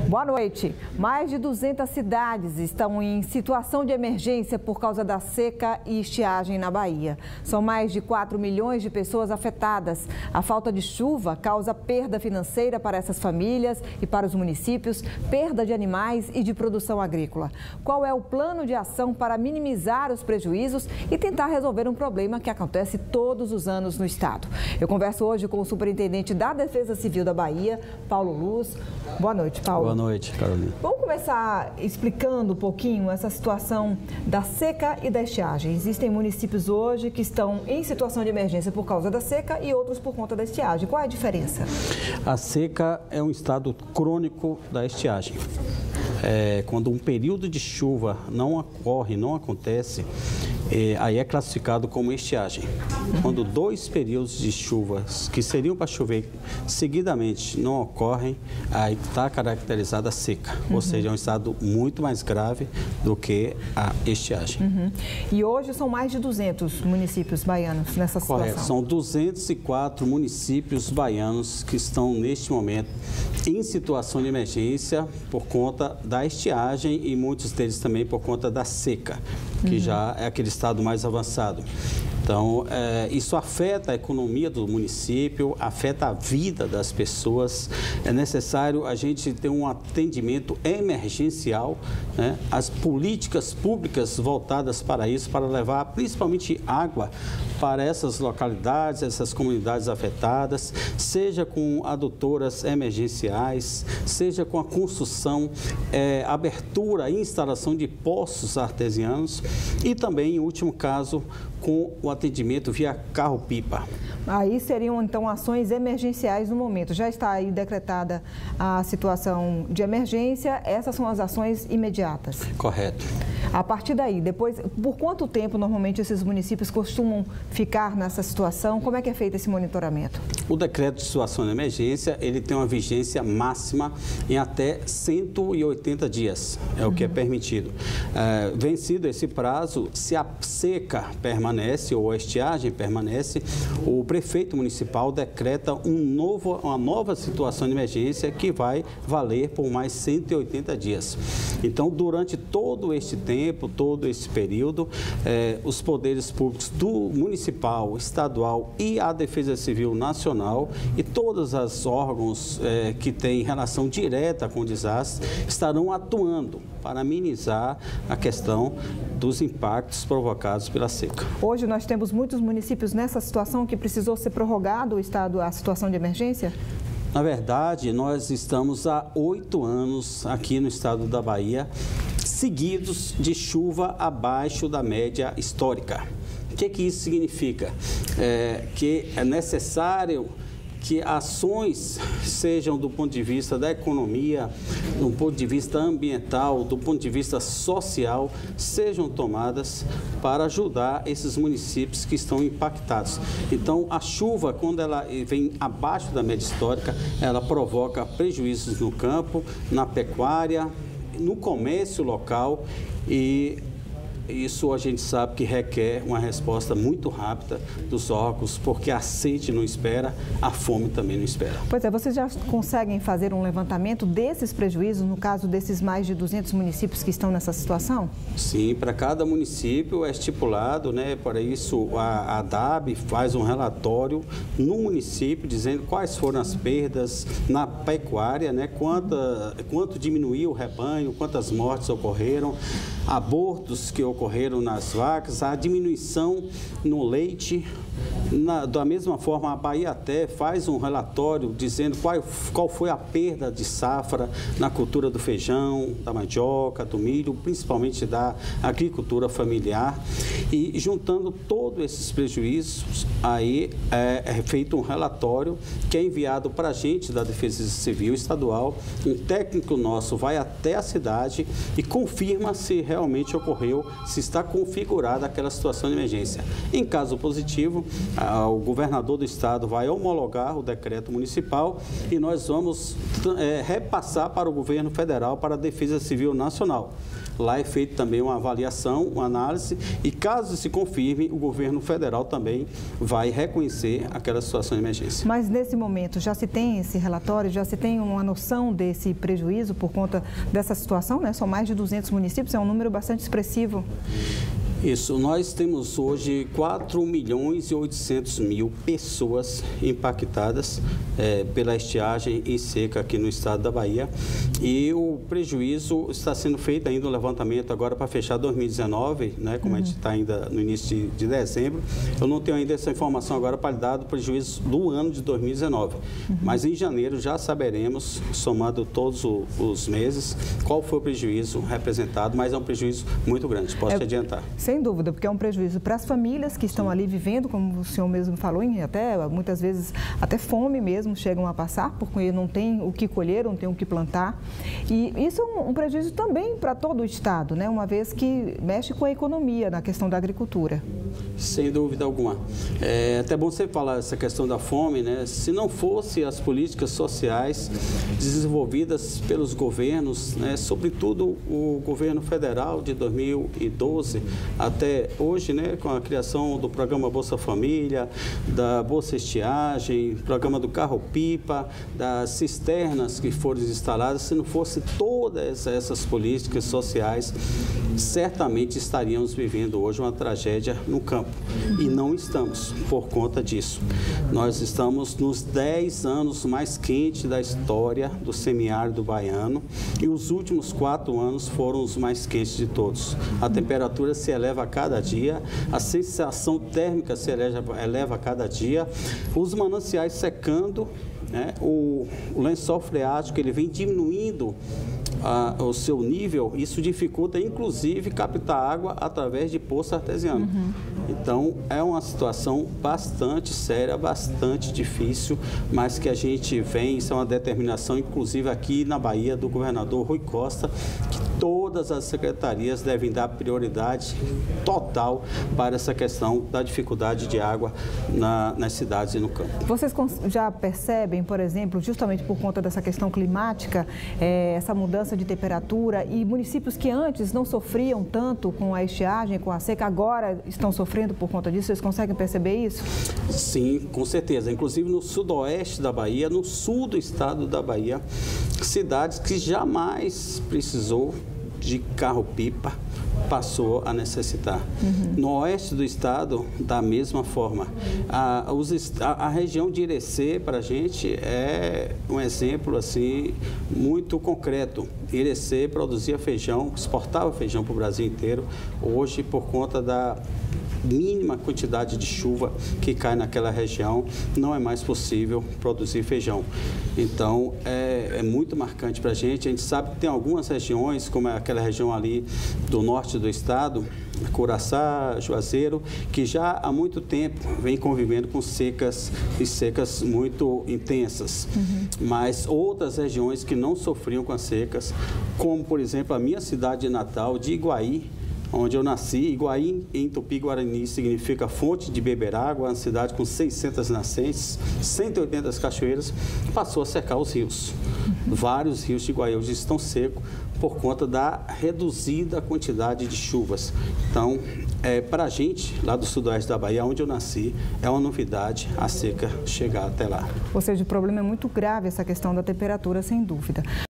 Boa noite. Mais de 200 cidades estão em situação de emergência por causa da seca e estiagem na Bahia. São mais de 4 milhões de pessoas afetadas. A falta de chuva causa perda financeira para essas famílias e para os municípios, perda de animais e de produção agrícola. Qual é o plano de ação para minimizar os prejuízos e tentar resolver um problema que acontece todos os anos no estado? Eu converso hoje com o superintendente da Defesa Civil da Bahia, Paulo Luz. Boa noite, Paulo. Boa noite, Carolina. Vamos começar explicando um pouquinho essa situação da seca e da estiagem. Existem municípios hoje que estão em situação de emergência por causa da seca e outros por conta da estiagem. Qual é a diferença? A seca é um estado crônico da estiagem. Quando um período de chuva não ocorre, não acontece, aí é classificado como estiagem. Quando 2 períodos de chuvas que seriam para chover seguidamente não ocorrem, aí está caracterizada a seca. Ou seja, é um estado muito mais grave do que a estiagem. E hoje são mais de 200 municípios baianos nessa situação. Correto, são 204 municípios baianos que estão neste momento em situação de emergência por conta da estiagem e muitos deles também por conta da seca, que já é aquele estado mais avançado. Então, isso afeta a economia do município, afeta a vida das pessoas. É necessário a gente ter um atendimento emergencial, né? As políticas públicas voltadas para isso, para levar principalmente água para essas localidades, essas comunidades afetadas, seja com adutoras emergenciais, seja com a construção, abertura e instalação de poços artesianos e também, em último caso, com o atendimento via carro-pipa. Aí seriam, então, ações emergenciais no momento. Já está aí decretada a situação de emergência, essas são as ações imediatas. Correto. A partir daí, depois, por quanto tempo normalmente esses municípios costumam ficar nessa situação? Como é que é feito esse monitoramento? O decreto de situação de emergência, ele tem uma vigência máxima em até 180 dias, é o que é permitido. Vencido esse prazo, se a seca permanece ou a estiagem permanece, o prefeito municipal decreta uma nova situação de emergência que vai valer por mais 180 dias. Então, durante todo este tempo, todo esse período, os poderes públicos do municipal, estadual e a Defesa Civil Nacional e todos os órgãos que têm relação direta com o desastre estarão atuando para minimizar a questão dos impactos provocados pela seca. Hoje nós temos muitos municípios nessa situação que precisou ser prorrogado a situação de emergência? Na verdade, nós estamos há 8 anos aqui no estado da Bahia, seguidos de chuva abaixo da média histórica. O que isso significa? Que é necessário que ações sejam do ponto de vista da economia, do ponto de vista ambiental, do ponto de vista social, sejam tomadas para ajudar esses municípios que estão impactados. Então, a chuva, quando ela vem abaixo da média histórica, ela provoca prejuízos no campo, na pecuária, no comércio local e isso a gente sabe que requer uma resposta muito rápida dos órgãos, porque a sede não espera, a fome também não espera. Pois é, vocês já conseguem fazer um levantamento desses prejuízos, no caso desses mais de 200 municípios que estão nessa situação? Sim, para cada município é estipulado, né? Para isso a DAB faz um relatório no município dizendo quais foram as perdas na pecuária, né? Quanto diminuiu o rebanho, quantas mortes ocorreram, abortos que ocorreram nas vacas, a diminuição no leite. Da mesma forma, a Bahia até faz um relatório dizendo qual foi a perda de safra na cultura do feijão, da mandioca, do milho, principalmente da agricultura familiar. E juntando todos esses prejuízos, aí é feito um relatório que é enviado para a gente da Defesa Civil Estadual. Um técnico nosso vai até a cidade e confirma se realmente ocorreu, se está configurada aquela situação de emergência. Em caso positivo, o governador do estado vai homologar o decreto municipal e nós vamos repassar para o governo federal, para a Defesa Civil Nacional. Lá é feita também uma avaliação, uma análise e, caso se confirme, o governo federal também vai reconhecer aquela situação de emergência. Mas, nesse momento, já se tem esse relatório, já se tem uma noção desse prejuízo por conta dessa situação, né? São mais de 200 municípios, é um número bastante expressivo. Isso, nós temos hoje 4.800.000 pessoas impactadas pela estiagem e seca aqui no estado da Bahia, e o prejuízo está sendo feito ainda um levantamento agora para fechar 2019, né, como a gente está ainda no início de dezembro. Eu não tenho ainda essa informação agora para dar do prejuízo do ano de 2019, mas em janeiro já saberemos, somando todos os meses, qual foi o prejuízo representado, mas é um prejuízo muito grande, posso te adiantar. Sem dúvida, porque é um prejuízo para as famílias que estão ali vivendo, como o senhor mesmo falou, até muitas vezes até fome mesmo chegam a passar, porque não tem o que colher, não tem o que plantar. E isso é um prejuízo também para todo o estado, né? Uma vez que mexe com a economia na questão da agricultura. Sem dúvida alguma. É até bom você falar essa questão da fome, né? Se não fosse as políticas sociais desenvolvidas pelos governos, né? Sobretudo o governo federal de 2012 até hoje, né? Com a criação do programa Bolsa Família, da Bolsa Estiagem, programa do carro-pipa, das cisternas que foram instaladas, se não fosse todas essas políticas sociais, certamente estaríamos vivendo hoje uma tragédia no campo. E não estamos por conta disso. Nós estamos nos 10 anos mais quentes da história do semiárido baiano e os últimos 4 anos foram os mais quentes de todos. A temperatura se eleva a cada dia, a sensação térmica se eleva a cada dia, os mananciais secando, né? O lençol freático ele vem diminuindo o seu nível, isso dificulta inclusive captar água através de poço artesiano. Então é uma situação bastante séria, bastante difícil, mas que a gente vem, isso é uma determinação inclusive aqui na Bahia do governador Rui Costa, que todas as secretarias devem dar prioridade total para essa questão da dificuldade de água nas cidades e no campo. Vocês já percebem, por exemplo, justamente por conta dessa questão climática, essa mudança de temperatura, e municípios que antes não sofriam tanto com a estiagem, com a seca, agora estão sofrendo por conta disso? Vocês conseguem perceber isso? Sim, com certeza. Inclusive no sudoeste da Bahia, no sul do estado da Bahia, cidades que jamais precisou de carro-pipa passou a necessitar. No oeste do estado, da mesma forma. A região de Irecê, para a gente, é um exemplo assim, muito concreto. Irecê produzia feijão, exportava feijão para o Brasil inteiro. Hoje, por conta da mínima quantidade de chuva que cai naquela região, não é mais possível produzir feijão. Então, é muito marcante para a gente sabe que tem algumas regiões, como aquela região ali do norte do estado, Curaçá, Juazeiro, que já há muito tempo vem convivendo com secas muito intensas. Mas outras regiões que não sofriam com as secas, como, por exemplo, a minha cidade natal de Iguaí, onde eu nasci. Iguaí, em Tupi-Guarani, significa fonte de beber água, uma cidade com 600 nascentes, 180 cachoeiras, passou a secar os rios. Vários rios de Iguaí hoje estão secos por conta da reduzida quantidade de chuvas. Então, para a gente, lá do sudoeste da Bahia, onde eu nasci, é uma novidade a seca chegar até lá. Ou seja, o problema é muito grave, essa questão da temperatura, sem dúvida.